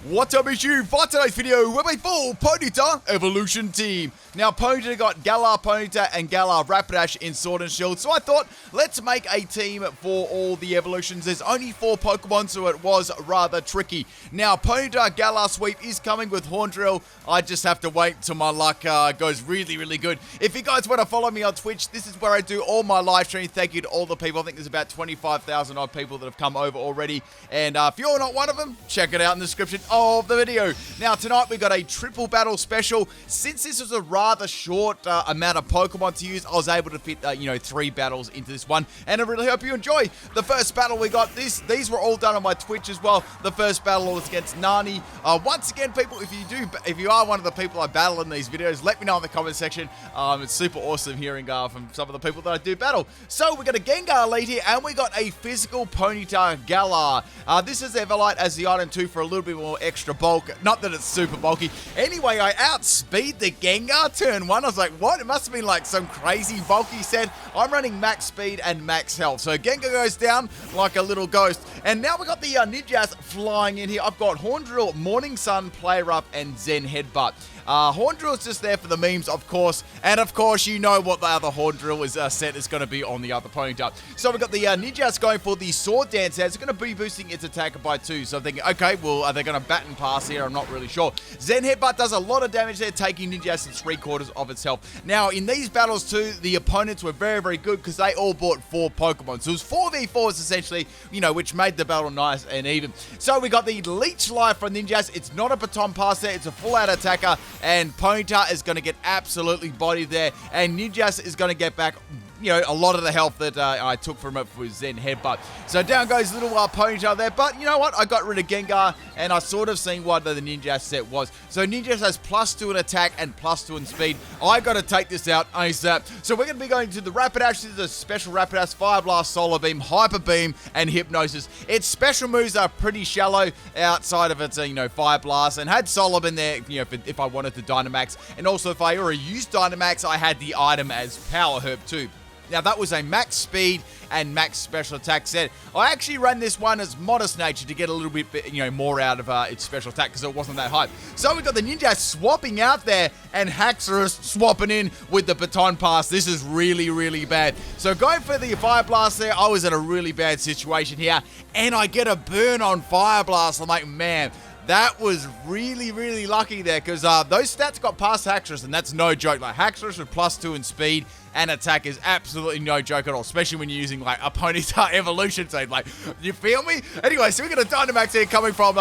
What's up, issue? For today's video, we're playing full Ponyta Evolution Team. Now, Ponyta got Galar Ponyta and Galar Rapidash in Sword and Shield, so I thought, let's make a team for all the evolutions. There's only 4 Pokemon, so it was rather tricky. Now, Ponyta Galar Sweep is coming with Horn Drill. I just have to wait till my luck goes really good. If you guys want to follow me on Twitch, this is where I do all my live streams. Thank you to all the people. I think there's about 25,000 odd people that have come over already. And if you're not one of them, check it out in the description of the video. Now, tonight we got a triple battle special. Since this was a rather short amount of Pokemon to use, I was able to fit 3 battles into this one, and I really hope you enjoy. The first battle we got, these were all done on my Twitch as well. The first battle was against Nani. Once again, people, if you are one of the people I battle in these videos, let me know in the comment section. It's super awesome hearing from some of the people that I do battle. So we got a Gengar lead here, and we got a physical Ponyta Galar. This is Everlight as the item 2 for a little bit more extra bulk. Not that it's super bulky. Anyway, I outspeed the Gengar turn 1. I was like, what? It must have been like some crazy bulky set. I'm running max speed and max health. So Gengar goes down like a little ghost. And now we got the Ninjas flying in here. I've got Horn Drill, Morning Sun, Play Rough, and Zen Headbutt. Horn Drill is just there for the memes, of course. And of course, you know what the other Horn Drill set is going to be on the other Ponyta. So we've got the Ninjas going for the Sword Dance here. It's going to be boosting its attack by 2. So I'm thinking, okay, well, are they going to baton pass here? I'm not really sure. Zen Headbutt does a lot of damage there, taking Ninjas to 3/4 of its health. Now, in these battles too, the opponents were very good because they all bought 4 Pokemon. So it was 4v4s essentially, which made the battle nice and even. So we got the Leech Life from Ninjas. It's not a baton pass there. It's a full-out attacker. And Ponyta is going to get absolutely bodied there. And Ninjas is going to get back, a lot of the health that I took from it for Zen Headbutt. So down goes little Ponyta there. But you know what? I got rid of Gengar, and I sort of seen what the Ninjas set was. So Ninjas has +2 in attack and +2 in speed. I got to take this out ASAP. So we're going to be going to the Rapidash. This is a special Rapidash: Fire Blast, Solar Beam, Hyper Beam, and Hypnosis. Its special moves are pretty shallow outside of its, Fire Blast, and had Solar Beam there, if I wanted to Dynamax. And also, if I already used Dynamax, I had the item as Power Herb too. Now, that was a max speed and max special attack set. I actually ran this one as Modest Nature to get a little bit, more out of its special attack because it wasn't that high. So we got the Ninja swapping out there and Haxorus swapping in with the Baton Pass. This is really bad. So going for the Fire Blast there, I was in a really bad situation here. And I get a burn on Fire Blast. I'm like, man, that was really lucky there because those stats got past Haxorus, and that's no joke. Like, Haxorus with +2 in speed and attack is absolutely no joke at all, especially when you're using like a Ponyta Evolution Team. Like, you feel me? Anyway, so we got a Dynamax here coming from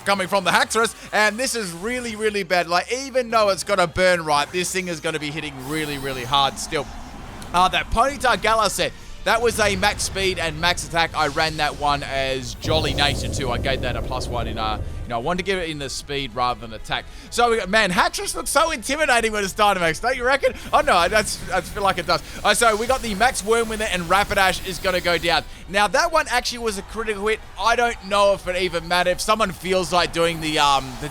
coming from the Haxorus, and this is really bad. Like, even though it's got a burn right, this thing is going to be hitting really hard still. That Ponyta Galar set, that was a max speed and max attack. I ran that one as Jolly Nature too. I gave that a +1 in, I wanted to give it in the speed rather than attack. So, man, Haxorus looks so intimidating with its Dynamax, don't you reckon? Oh, no, I feel like it does. So we got the Max Worm with it, and Rapidash is going to go down. Now, that one actually was a critical hit. I don't know if it even mattered. If someone feels like doing the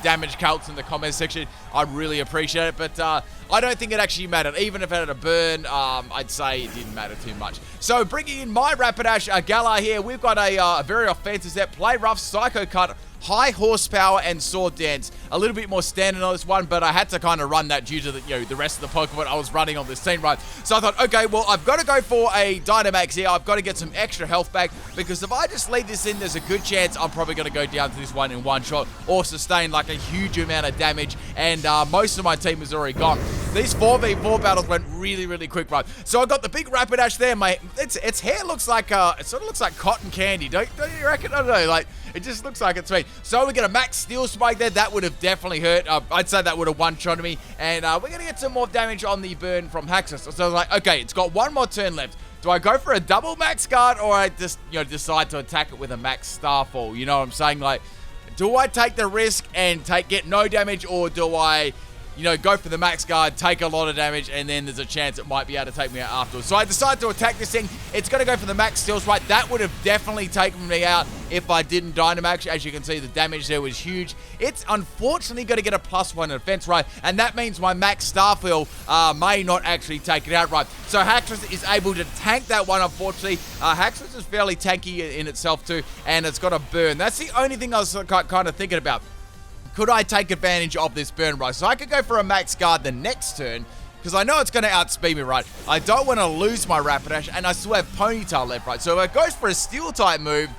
damage calcs in the comment section, I'd really appreciate it. But I don't think it actually mattered. Even if it had a burn, I'd say it didn't matter too much. So bringing in my Rapidash Galar here, we've got a very offensive set. Play Rough, Psycho Cut, High Horsepower, and Sword Dance. A little bit more standard on this one, but I had to kind of run that due to the rest of the Pokemon I was running on this team, right? So I thought, okay, well, I've got to go for a Dynamax here. I've got to get some extra health back, because if I just leave this in, there's a good chance I'm probably going to go down to this one in one shot or sustain like a huge amount of damage, and most of my team is already gone. These 4v4 battles went really quick, right? So I got the big Rapidash there. Its hair looks like, it sort of looks like cotton candy. Don't you reckon? I don't know, like, it just looks like it's me. So we get a max steel spike there. That would have definitely hurt. I'd say that would have one-shotted me. And we're going to get some more damage on the burn from Haxorus. So I was like, okay, it's got one more turn left. Do I go for a double max guard, or I just, decide to attack it with a max Starfall? You know what I'm saying? Like, do I take the risk and get no damage, or do I, go for the max guard, take a lot of damage, and then there's a chance it might be able to take me out afterwards? So I decided to attack this thing. It's going to go for the max steel spike. That would have definitely taken me out. if I didn't Dynamax. As you can see, the damage there was huge. It's unfortunately going to get a +1 defense, right? And that means my Max Starfield may not actually take it out, right? So Haxorus is able to tank that one, unfortunately. Haxorus is fairly tanky in itself too, and it's got a burn. That's the only thing I was kind of thinking about. Could I take advantage of this burn, right? So I could go for a Max Guard the next turn, because I know it's going to outspeed me, right? I don't want to lose my Rapidash, and I still have Ponyta left, right? So if it goes for a Steel-type move,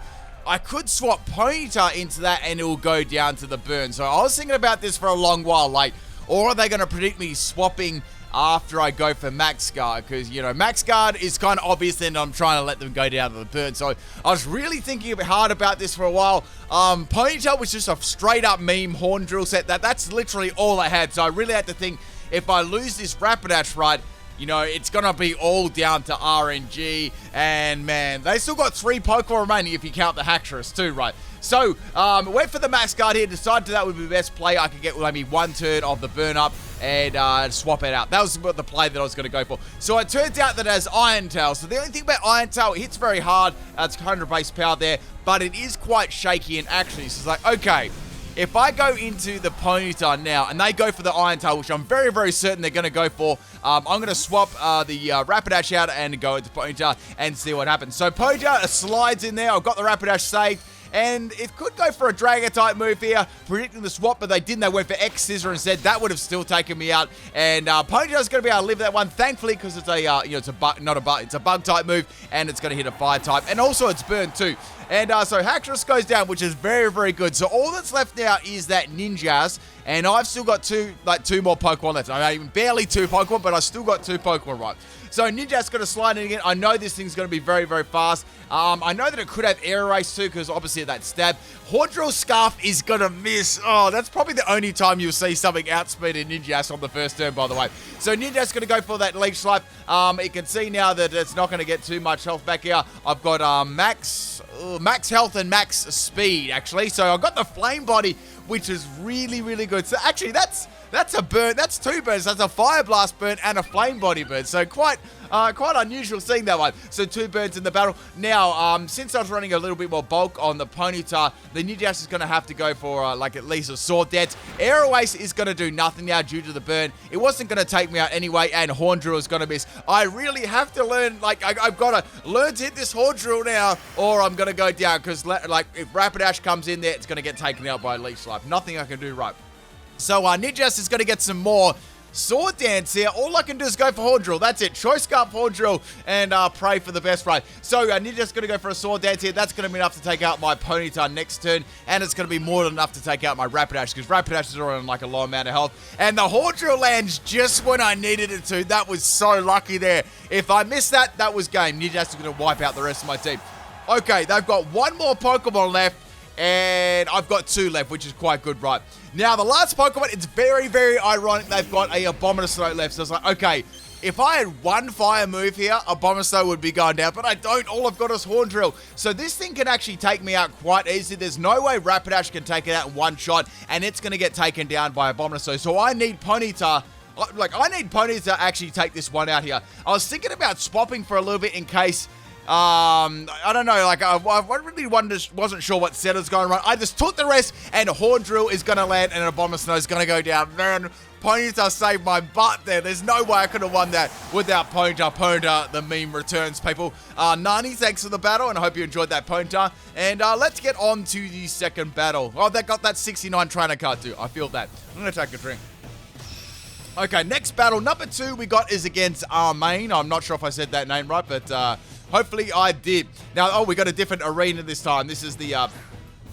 I could swap Ponyta into that, and it will go down to the burn. So I was thinking about this for a long while, like, or are they going to predict me swapping after I go for Max Guard? Because, you know, Max Guard is kind of obvious, and I'm trying to let them go down to the burn. So I was really thinking a bit hard about this for a while. Ponyta was just a straight-up meme Horn Drill set. That's literally all I had. So I really had to think, if I lose this Rapidash, right, you know, it's going to be all down to RNG. And, man, they still got 3 Pokemon remaining if you count the Haxorus too, right? So, went for the Max Guard here. Decided that would be the best play. I could get maybe 1 turn of the burn up and swap it out. That was the play that I was going to go for. So, it turns out that it has Iron Tail. So, the only thing about Iron Tail, it hits very hard. It's 100 base power there. But it is quite shaky and actually. So, it's like, okay, if I go into the Ponyta now, and they go for the Iron Tail, which I'm very, very certain they're going to go for, I'm going to swap the Rapidash out and go into Ponyta and see what happens. So Ponyta slides in there. I've got the Rapidash saved, and it could go for a Dragon-type move here, predicting the swap, but they didn't. They went for X-Scissor instead. That would have still taken me out, and Ponyta's going to be able to live that one, thankfully, because it's a, it's a bug, not a bug, it's a bug-type move, and it's going to hit a Fire-type, and also it's burn too. And so Haxorus goes down, which is very, very good. So all that's left now is that Ninjas, and I've still got two more Pokemon left. I mean, barely 2 Pokemon, but I still got 2 Pokemon, right? So Ninja's going to slide in again. I know this thing's going to be very, very fast. I know that it could have Air Race too, because obviously of that stab. Hordrill Scarf is going to miss. Oh, that's probably the only time you'll see something outspeeded Ninjas on the first turn, by the way. So Ninja's going to go for that Leech Swipe. You can see now that it's not going to get too much health back here. I've got max health and max speed, actually. So I've got the Flame Body, which is really, really good. So actually, that's a burn. That's 2 burns. That's a Fire Blast burn and a Flame Body burn. So quite unusual seeing that one. So 2 burns in the battle. Now, since I was running a little bit more bulk on the Ponyta, the Ninjas is going to have to go for like at least a Sword Dance. Air Race is going to do nothing now due to the burn. It wasn't going to take me out anyway, and Horn Drill is going to miss. I really have to learn, like, I've got to learn to hit this Horn Drill now, or I'm going to go down, because like if Rapidash comes in there, it's going to get taken out by Leech Life. Nothing I can do right. So Ninjas is going to get some more Sword Dance here. All I can do is go for Horn Drill. That's it. Choice Scarp, Horn Drill, and pray for the best right. So Ninja's going to go for a Sword Dance here. That's going to be enough to take out my Ponyta next turn, and it's going to be more than enough to take out my Rapidash, because Rapidash is already on like a low amount of health. And the Horn Drill lands just when I needed it to. That was so lucky there. If I missed that, that was game. Ninja's going to wipe out the rest of my team. Okay, they've got 1 more Pokemon left, and I've got 2 left, which is quite good, right? Now, the last Pokemon, it's very, very ironic they've got a Abomasnow left. So it's like, okay, if I had 1 fire move here, Abomasnow would be going down, but I don't. All I've got is Horn Drill. So this thing can actually take me out quite easily. There's no way Rapidash can take it out in 1 shot, and it's going to get taken down by Abomasnow. So I need Ponyta. I need Ponyta to actually take this one out here. I was thinking about swapping for a little bit in case... I don't know, like, I really wasn't sure what set was going to run. I just took the rest, and Horn Drill is going to land, and Abomasnow is going to go down. Man, Ponyta saved my butt there. There's no way I could have won that without Ponyta. Ponyta, the meme returns, people. Nani, thanks for the battle, and I hope you enjoyed that, Ponyta. And let's get on to the second battle. Oh, they got that 69 trainer card too. I feel that. I'm going to take a drink. Okay, next battle, number 2 we got is against Armain. I'm not sure if I said that name right, but hopefully I did. Now, we got a different arena this time. This is the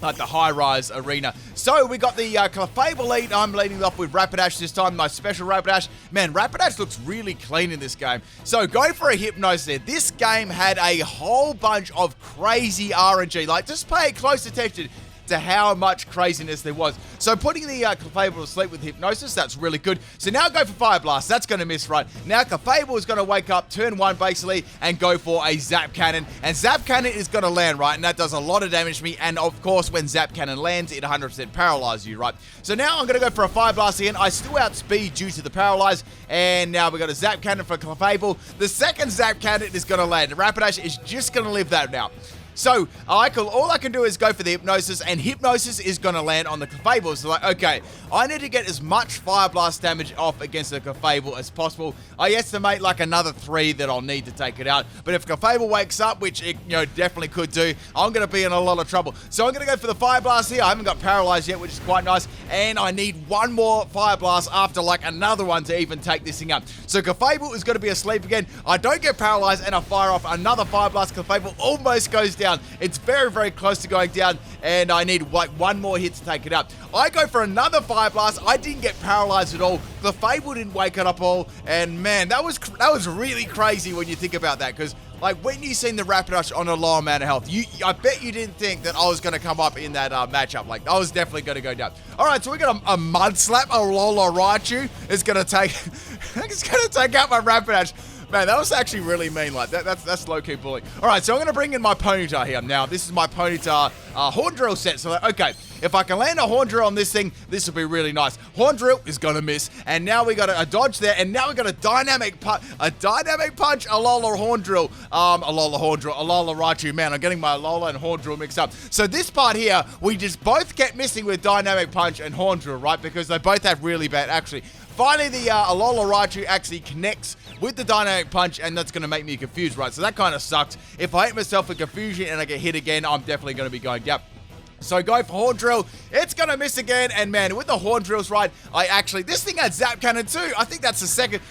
high-rise arena. So we got the Clefable lead. I'm leading off with Rapidash this time, my special Rapidash. Man, Rapidash looks really clean in this game. So going for a Hypnose there. This game had a whole bunch of crazy RNG. Like, just pay close attention to how much craziness there was. So putting the Clefable to sleep with Hypnosis, that's really good. So now go for Fire Blast. That's going to miss, right? Now Clefable is going to wake up turn 1 basically and go for a Zap Cannon. And Zap Cannon is going to land, right? And that does a lot of damage to me. And of course, when Zap Cannon lands, it 100% paralyzes you, right? So now I'm going to go for a Fire Blast again. I still outspeed due to the Paralyze. And now we got a Zap Cannon for Clefable. The second Zap Cannon is going to land. Rapidash is just going to live that now. So all I can do is go for the Hypnosis, and Hypnosis is going to land on the Clefable. So like, okay, I need to get as much Fire Blast damage off against the Clefable as possible. I estimate like another 3 that I'll need to take it out. But if Clefable wakes up, which it definitely could do, I'm going to be in a lot of trouble. So I'm going to go for the Fire Blast here. I haven't got paralyzed yet, which is quite nice. And I need one more Fire Blast after like another one to even take this thing up. So Clefable is going to be asleep again. I don't get paralyzed, and I fire off another Fire Blast. Clefable almost goes down. It's very, very close to going down, and I need like one more hit to take it up. I go for another Fire Blast. I didn't get paralyzed at all. The Clefable didn't wake it up all, and man, that was really crazy when you think about that, because like when you seen the Rapidash on a low amount of health, I bet you didn't think that I was going to come up in that matchup. Like I was definitely going to go down. All right, so we got a Mud Slap. Alola Raichu is going to take, it's going to take out my Rapidash. Man, that was actually really mean. Like that's low-key bullying. All right, so I'm going to bring in my Ponyta here. Now, this is my Ponyta Horn Drill set. So, okay, if I can land a Horn Drill on this thing, this will be really nice. Horn Drill is going to miss. And now we got a dodge there. And now we got a dynamic punch. Alola Horn Drill. Alola Raichu. Man, I'm getting my Alola and Horn Drill mixed up. So this part here, we just both kept missing with dynamic punch and Horn Drill, right? Because they both have really bad, actually. Finally, the Alola Raichu actually connects with the Dynamic Punch, and that's going to make me confused, right? So that kind of sucks. If I hit myself with Confusion and I get hit again, I'm definitely going to be going down. So go for Horn Drill. It's going to miss again. And man, with the Horn Drills, right, this thing had Zap Cannon too. I think that's the second,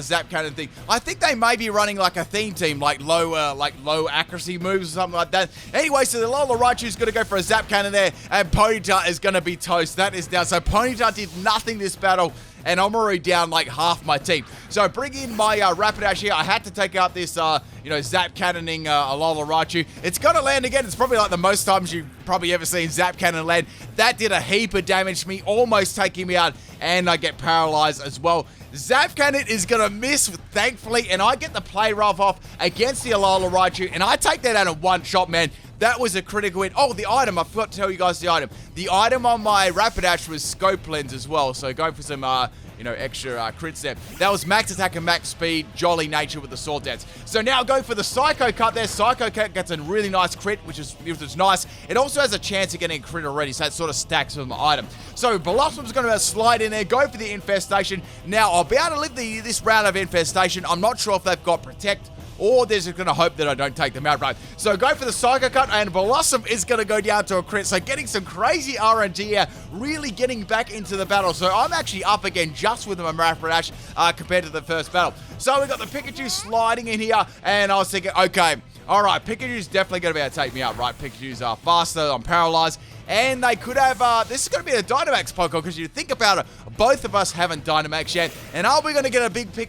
Zap Cannon thing. I think they may be running like a theme team, like low accuracy moves or something like that. Anyway, so the Alola Raichu is going to go for a Zap Cannon there, and Ponyta is going to be toast. That is down. So Ponyta did nothing this battle, and I'm already down like half my team. So bring in my Rapidash here. I had to take out this, Zap Cannoning Alola Raichu. It's going to land again. It's probably like the most times you've probably ever seen Zap Cannon land. That did a heap of damage to me, almost taking me out, and I get paralyzed as well. Zap Cannon is going to miss, thankfully, and I get the play rough off against the Alola Raichu, and I take that out in one shot, man. That was a critical hit. Oh, the item. I forgot to tell you guys the item. The item on my Rapidash was Scope Lens as well. So go for some, extra crits there. That was max attack and max speed, jolly nature with the sword dance. So now go for the Psycho Cut there. Psycho Cut gets a really nice crit, which is nice. It also has a chance of getting a crit already, so that sort of stacks with my item. So Blossom's going to slide in there, go for the Infestation. Now, I'll be able to live this round of Infestation. I'm not sure if they've got Protect, or they're just going to hope that I don't take them out, right? So go for the Psycho Cut, and Blossom is going to go down to a crit. So getting some crazy RNG here, really getting back into the battle. So I'm actually up again just with my Rapidash compared to the first battle. So we got the Pikachu sliding in here, and I was thinking, okay, all right, Pikachu's definitely going to be able to take me out, right? Pikachu's faster, I'm paralyzed. And they could have, this is going to be a Dynamax Pokemon, because you think about it, both of us haven't Dynamax yet. And are we going to get a big P,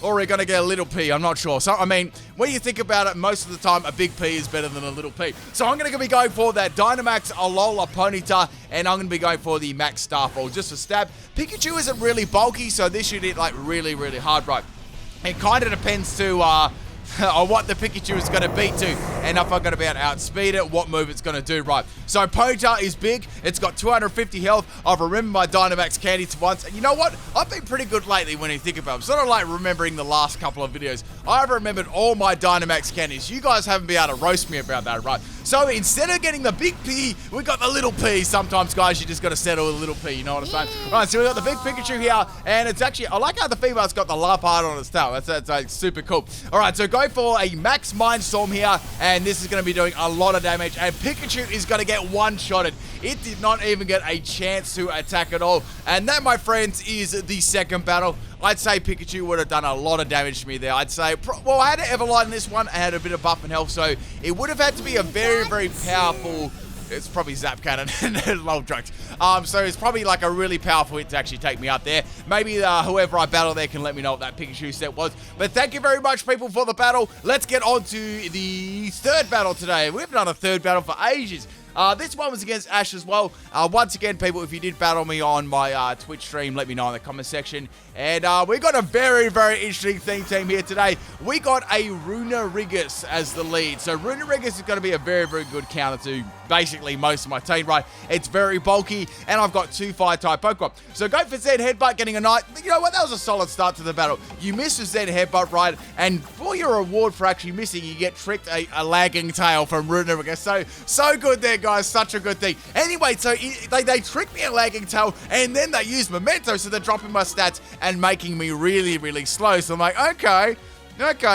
or are we going to get a little P? I'm not sure. So, I mean, when you think about it, most of the time, a big P is better than a little P. So I'm going to be going for that Dynamax Alola Ponyta, and I'm going to be going for the Max Starfall, just a stab. Pikachu isn't really bulky, so this should hit, like, really, really hard, right? It kind of depends to, on what the Pikachu is going to beat to, and if I'm going to be able to outspeed it, what move it's going to do, right? So Ponyta is big. It's got 250 health. I've remembered my Dynamax candy to once, and you know what? I've been pretty good lately when you think about it. I'm sort of like remembering the last couple of videos. I've remembered all my Dynamax candies. You guys haven't been able to roast me about that, right? So instead of getting the big P, we got the little P. Sometimes, guys, you just got to settle with a little P, you know what I'm saying? Right, so we got the big Pikachu here, and it's actually, I like how the female's got the love heart on its tail. That's like, super cool. All right, so go for a Max Mindstorm here, and this is going to be doing a lot of damage, and Pikachu is going to get one-shotted. It did not even get a chance to attack at all, and that, my friends, is the second battle. I'd say Pikachu would have done a lot of damage to me there. I'd say, well, I had an Everlight in this one. I had a bit of buff and health, so it would have had to be a very, very powerful... It's probably Zap Cannon and Lol Drugs. So it's probably like a really powerful hit to actually take me up there. Maybe whoever I battle there can let me know what that Pikachu set was. But thank you very much, people, for the battle. Let's get on to the third battle today. We haven't done a third battle for ages. This one was against Ash as well. Once again, people, if you did battle me on my Twitch stream, let me know in the comment section. And we got a very, very interesting theme team here today. We got a Runerigus as the lead. So Runerigus is going to be a very, very good counter to basically most of my team, right? It's very bulky, and I've got 2 fire-type Pokemon. So go for Zen Headbutt, getting a Knight. You know what? That was a solid start to the battle. You missed a Zen Headbutt, right? And for your reward for actually missing, you get tricked a lagging tail from Runerigus. So good there, guys. Such a good thing. Anyway, so they tricked me a lagging tail, and then they used Memento, so they're dropping my stats and making me really, really slow. So I'm like, okay,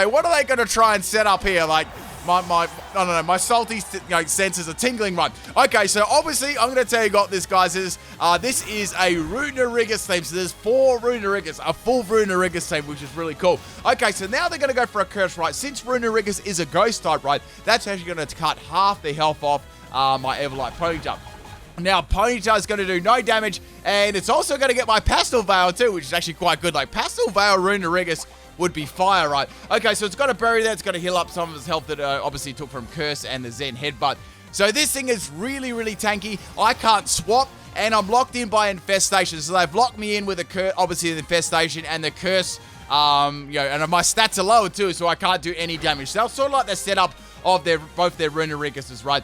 what are they going to try and set up here? Like, I don't know, my salty senses are tingling, right? Okay, so obviously, I'm going to tell you what this, guys, is. This is a Runerigus team, so there's 4 Runerigus, a full Runerigus team, which is really cool. Okay, so now they're going to go for a curse, right? Since Runerigus is a ghost type, right, that's actually going to cut half the health off my Everlight Ponyta. Now, Ponyta is going to do no damage, and it's also going to get my Pastel Veil too, which is actually quite good. Like, Pastel Veil Runerigus would be fire, right? Okay, so it's got a berry there. It's going to heal up some of his health that obviously took from Curse and the Zen Headbutt. So this thing is really, really tanky. I can't swap, and I'm locked in by Infestation. So they've locked me in with a Curse, obviously the Infestation and the Curse. And my stats are lower too, so I can't do any damage. So that's sort of like the setup of both their Runerigus, right?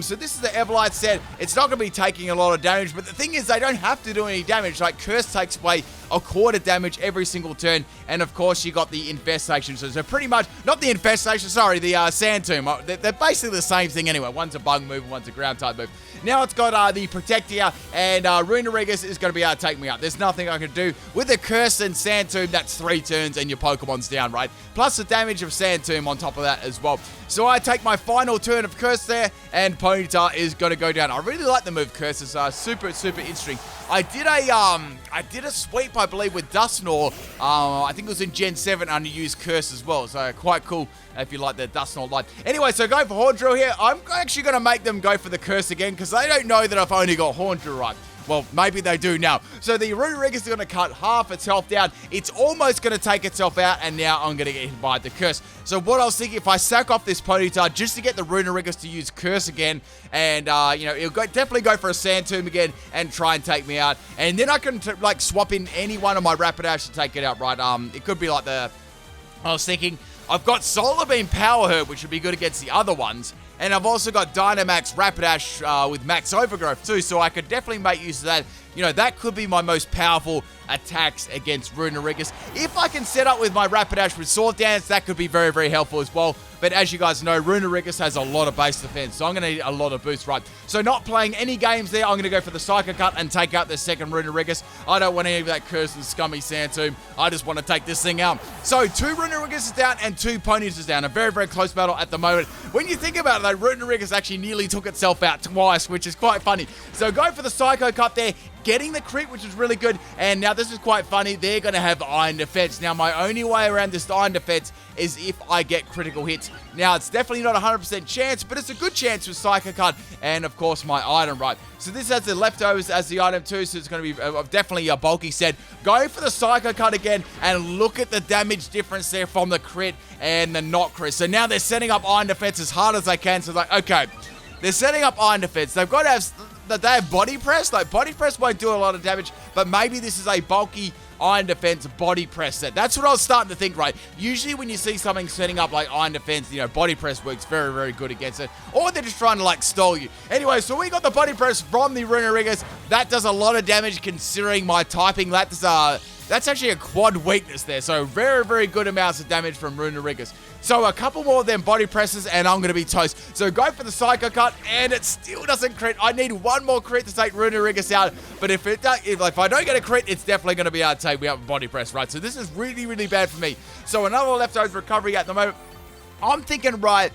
So this is the Everlight set. It's not going to be taking a lot of damage, but the thing is, they don't have to do any damage. Like, Curse takes away a quarter damage every single turn, and of course, you got the Infestation. So pretty much, not the Infestation, sorry, the Sand Tomb. They're basically the same thing anyway. One's a bug move and one's a ground type move. Now it's got the Protect here, and Runerigus is going to be able to take me out. There's nothing I can do. With the Curse and Sand Tomb, that's 3 turns and your Pokemon's down, right? Plus the damage of Sand Tomb on top of that as well. So I take my final turn of Curse there, and Ponyta is going to go down. I really like the move Curse. It's super, super interesting. I did a sweep, I believe, with Dusknoir. I think it was in Gen 7 and you used Curse as well. So quite cool if you like the Dusknoir line. Anyway, so go for Horn Drill here. I'm actually going to make them go for the Curse again because they don't know that I've only got Horn Drill right. Well, maybe they do now. So the Runerigus is going to cut half its health down. It's almost going to take itself out, and now I'm going to get hit by the Curse. So what I was thinking, if I sack off this Ponyta just to get the Runerigus to use Curse again, and, it'll definitely go for a Sand Tomb again and try and take me out. And then I can, swap in any one of my Rapidash to take it out, right? It could be like I was thinking, I've got Solar Beam Power Herb, which would be good against the other ones. And I've also got Dynamax Rapidash with Max Overgrowth too, so I could definitely make use of that. That could be my most powerful attacks against Runerigus. If I can set up with my Rapidash with Sword Dance, that could be very, very helpful as well. But as you guys know, Runerigus has a lot of base defense, so I'm going to need a lot of boost, right? So not playing any games there, I'm going to go for the Psycho Cut and take out the second Runerigus. I don't want any of that cursed and scummy Sand Tomb. I just want to take this thing out. So 2 Runerigus down and 2 Ponytas down. A very, very close battle at the moment. When you think about it, though, Runerigus actually nearly took itself out twice, which is quite funny. So go for the Psycho Cut there, getting the crit, which is really good. And now this is quite funny. They're going to have Iron Defense. Now, my only way around this Iron Defense is if I get critical hits. Now, it's definitely not a 100% chance, but it's a good chance with Psycho Cut and, of course, my item, right? So this has the leftovers as the item too, so it's going to be definitely a bulky set. Going for the Psycho Cut again, and look at the damage difference there from the crit and the not crit. So now they're setting up Iron Defense as hard as they can. So it's like, okay, they're setting up Iron Defense. They've got to have... They have Body Press. Like, Body Press won't do a lot of damage, but maybe this is a bulky Iron Defense Body Press set. That's what I was starting to think, right? Usually when you see something setting up like Iron Defense, Body Press works very, very good against it. Or they're just trying to, stall you. Anyway, so we got the Body Press from the Runerigus. That does a lot of damage considering my typing. That's actually a quad weakness there. So very, very good amounts of damage from Runerigus. So a couple more of them Body Presses and I'm going to be toast. So go for the Psycho Cut and it still doesn't crit. I need one more crit to take Runerigus out. But if I don't get a crit, it's definitely going to be able to take me out with Body Press, right? So this is really, really bad for me. So another leftovers recovery at the moment. I'm thinking, right,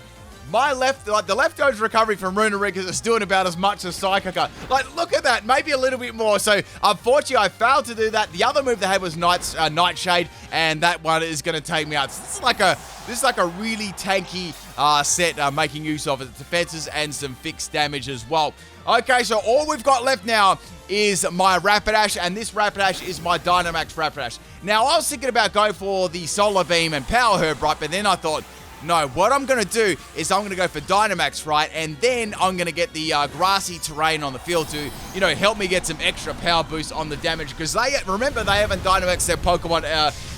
the leftovers recovery from Runerigus is doing about as much as Psycho Cut. Look at that, maybe a little bit more. So, unfortunately, I failed to do that. The other move they had was Nightshade, and that one is going to take me out. So this is like a really tanky set, making use of its defenses and some fixed damage as well. Okay, so all we've got left now is my Rapidash, and this Rapidash is my Dynamax Rapidash. Now, I was thinking about going for the Solar Beam and Power Herb, right, but then I thought, No, what I'm going to do is I'm going to go for Dynamax, right? And then I'm going to get the grassy terrain on the field to, you know, help me get some extra power boost on the damage. Because remember, they haven't Dynamaxed their Pokemon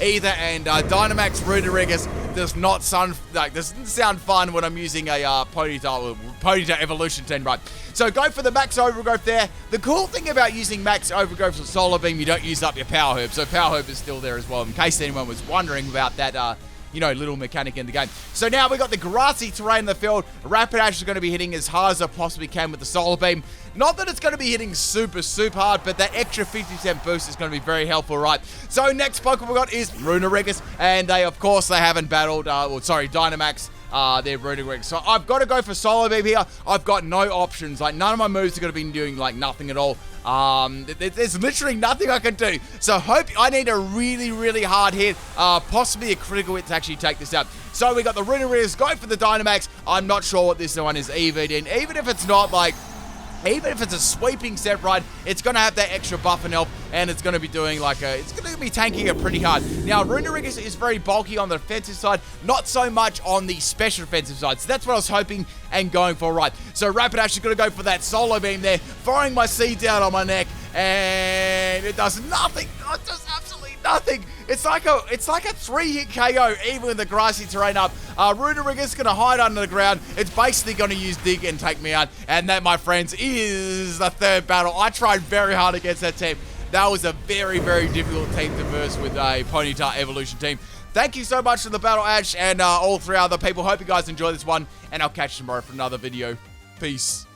either. And Dynamax Runerigus doesn't sound fun when I'm using a Ponyta Evolution Team, right? So go for the Max Overgrowth there. The cool thing about using Max Overgrowth for Solar Beam, you don't use up your Power Herb. So Power Herb is still there as well, in case anyone was wondering about that, you know, little mechanic in the game. So now we got the grassy terrain in the field. Rapidash is going to be hitting as hard as I possibly can with the Solar Beam. Not that it's going to be hitting super hard, but that extra 50% boost is going to be very helpful, right? So next Pokemon we got is Runerigus, and they haven't battled, Dynamax. They're Runerigus. So I've got to go for Solar Beam here. I've got no options. Like, none of my moves are going to be doing, like, nothing at all. There's literally nothing I can do. So I need a really hard hit, possibly a critical hit to actually take this out. So we got the Runerigus, go for the Dynamax. I'm not sure what this one is EV'd in. Even if it's not, like, even if it's a sweeping set, right, it's going to have that extra buff and health, and it's going to be doing it's going to be tanking it pretty hard. Now, Runerigus is very bulky on the defensive side, not so much on the special defensive side. So that's what I was hoping and going for, right. So Rapidash is going to go for that Solar Beam there, throwing my seed down on my neck, and it does nothing. It does absolutely nothing. It's like a 3-hit KO, even with the grassy terrain up. Runerigus is going to hide under the ground. It's basically going to use Dig and take me out. And that, my friends, is the third battle. I tried very hard against that team. That was a very difficult team to verse with a Ponyta Evolution team. Thank you so much for the battle, Ash, and all 3 other people. Hope you guys enjoy this one, and I'll catch you tomorrow for another video. Peace.